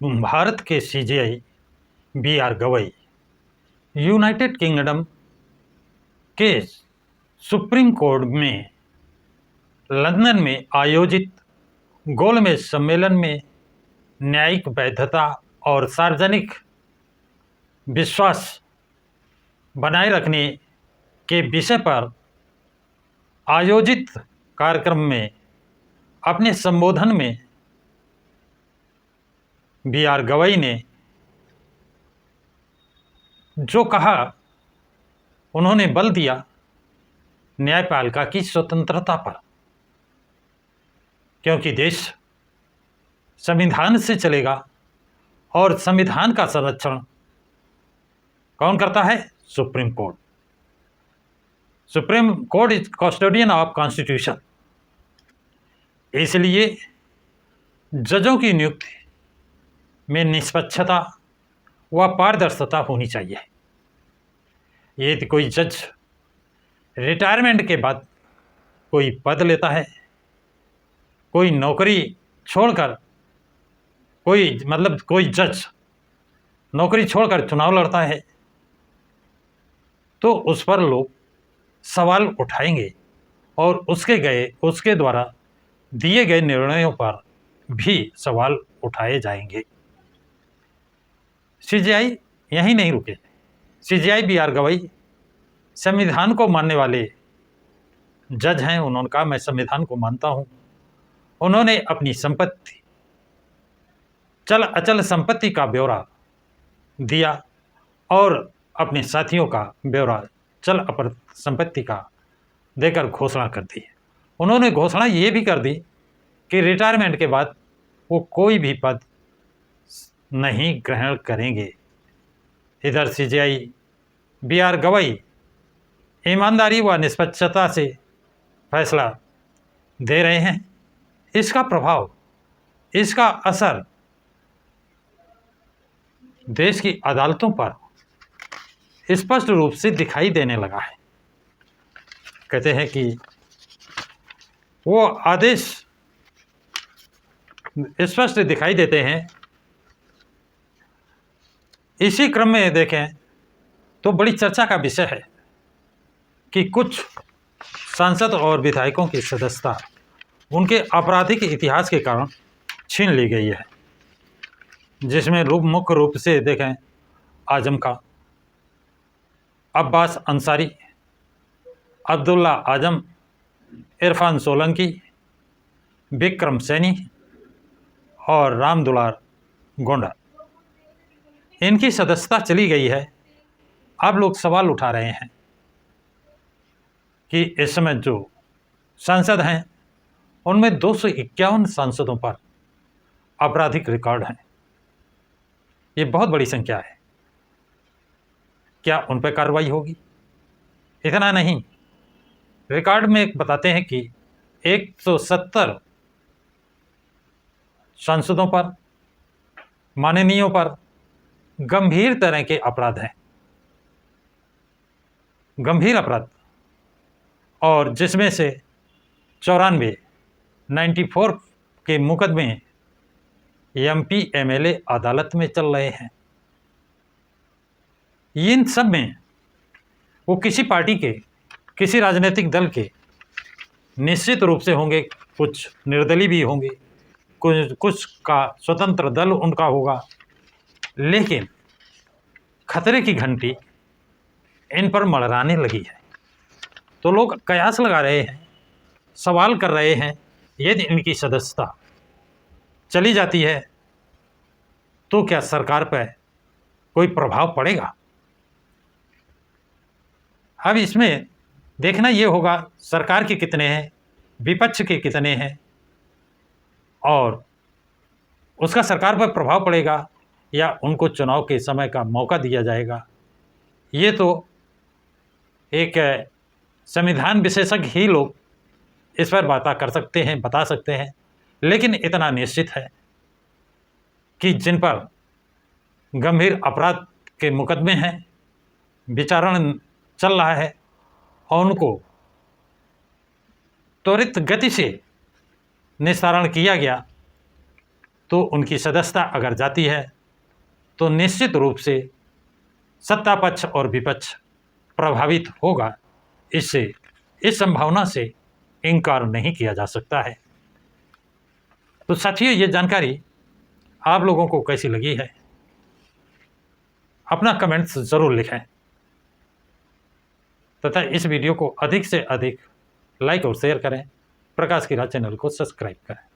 भारत के CJI B R Gavai United Kingdom के Supreme Court में लंदन में आयोजित गोलमेज सम्मेलन में न्यायिक वैधता और सार्वजनिक विश्वास बनाए रखने के विषय पर आयोजित कार्यक्रम में अपने संबोधन में बी आर गवई ने जो कहा, उन्होंने बल दिया न्यायपालिका की स्वतंत्रता पर, क्योंकि देश संविधान से चलेगा और संविधान का संरक्षण कौन करता है? Supreme court. Supreme court is custodian of constitution. इसलिए जजों की नियुक्ति में निष्पक्षता व पारदर्शिता होनी चाहिए। यदि कोई जज रिटायरमेंट के बाद कोई पद लेता है, कोई नौकरी छोड़कर कोई जज नौकरी छोड़कर चुनाव लड़ता है, तो उस पर लोग सवाल उठाएंगे और उसके द्वारा दिए गए निर्णयों पर भी सवाल उठाए जाएंगे। सीजेआई यहीं नहीं रुके। सीजेआई बी आर गवई संविधान को मानने वाले जज हैं। उन्होंने कहा, मैं संविधान को मानता हूं। उन्होंने अपनी संपत्ति, चल अचल संपत्ति का ब्यौरा दिया और अपने साथियों का ब्यौरा चल अचल संपत्ति का देकर घोषणा कर दी। उन्होंने घोषणा ये भी कर दी कि रिटायरमेंट के बाद वो कोई भी पद नहीं ग्रहण करेंगे। इधर सीजेआई बी आर गवई ईमानदारी व निष्पक्षता से फैसला दे रहे हैं। इसका प्रभाव, इसका असर देश की अदालतों पर स्पष्ट रूप से दिखाई देने लगा है। कहते हैं कि वो आदेश स्पष्ट दिखाई देते हैं। इसी क्रम में देखें तो बड़ी चर्चा का विषय है कि कुछ सांसद और विधायकों की सदस्यता उनके आपराधिक इतिहास के कारण छीन ली गई है, जिसमें मुख्य रूप से देखें आजम खां, अब्बास अंसारी, अब्दुल्ला आजम, इरफान सोलंकी, विक्रम सैनी और राम दुलार गोंडा, इनकी सदस्यता चली गई है। अब लोग सवाल उठा रहे हैं कि इस समय जो सांसद हैं उनमें 251 सांसदों पर आपराधिक रिकॉर्ड हैं। ये बहुत बड़ी संख्या है। क्या उन पर कार्रवाई होगी? इतना नहीं, रिकॉर्ड में बताते हैं कि 170 सांसदों पर, माननीयों पर गंभीर तरह के अपराध हैं, गंभीर अपराध, और जिसमें से 94 के मुकदमे एमपी एमएलए अदालत में चल रहे हैं। इन सब में वो किसी पार्टी के, किसी राजनीतिक दल के निश्चित रूप से होंगे, कुछ निर्दलीय भी होंगे, कुछ का स्वतंत्र दल उनका होगा, लेकिन खतरे की घंटी इन पर मड़राने लगी है। तो लोग कयास लगा रहे हैं, सवाल कर रहे हैं, यदि इनकी सदस्यता चली जाती है तो क्या सरकार पर कोई प्रभाव पड़ेगा? अब इसमें देखना ये होगा सरकार के कितने हैं, विपक्ष के कितने हैं, और उसका सरकार पर प्रभाव पड़ेगा या उनको चुनाव के समय का मौका दिया जाएगा। ये तो एक संविधान विशेषज्ञ ही लोग इस पर बात कर सकते हैं, बता सकते हैं। लेकिन इतना निश्चित है कि जिन पर गंभीर अपराध के मुकदमे हैं, विचारण चल रहा है, और उनको त्वरित गति से निस्तारण किया गया तो उनकी सदस्यता अगर जाती है तो निश्चित रूप से सत्ता पक्ष और विपक्ष प्रभावित होगा। इससे इस संभावना से इनकार नहीं किया जा सकता है। तो साथियों, ये जानकारी आप लोगों को कैसी लगी है, अपना कमेंट्स ज़रूर लिखें तथा इस वीडियो को अधिक से अधिक लाइक और शेयर करें। प्रकाश की राह चैनल को सब्सक्राइब करें।